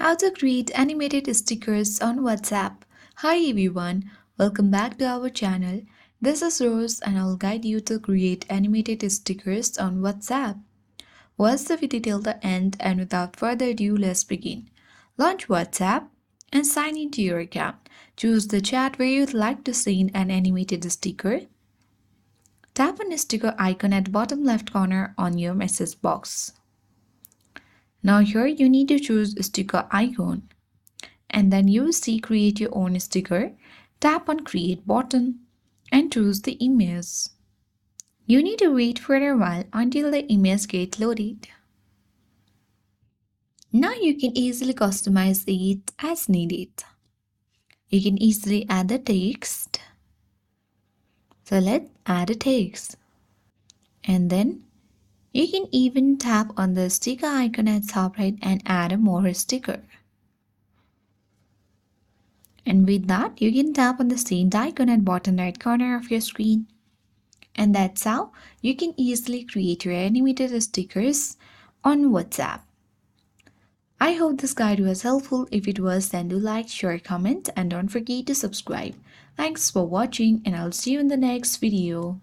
How to create animated stickers on WhatsApp. Hi everyone, welcome back to our channel. This is Rose and I'll guide you to create animated stickers on WhatsApp. Watch the video till the end and without further ado, let's begin. Launch WhatsApp and sign into your account. Choose the chat where you'd like to send an animated sticker. Tap on the sticker icon at the bottom left corner on your message box. Now here you need to choose sticker icon and then you will see create your own sticker. Tap on create button and choose the image. You need to wait for a while until the image gets loaded. Now you can easily customize it as needed. You can easily add the text. So let's add a text. And then you can even tap on the sticker icon at top right and add a more sticker. And with that, you can tap on the send icon at bottom right corner of your screen. And that's how you can easily create your animated stickers on WhatsApp. I hope this guide was helpful. If it was, then do like, share, comment, and don't forget to subscribe. Thanks for watching and I'll see you in the next video.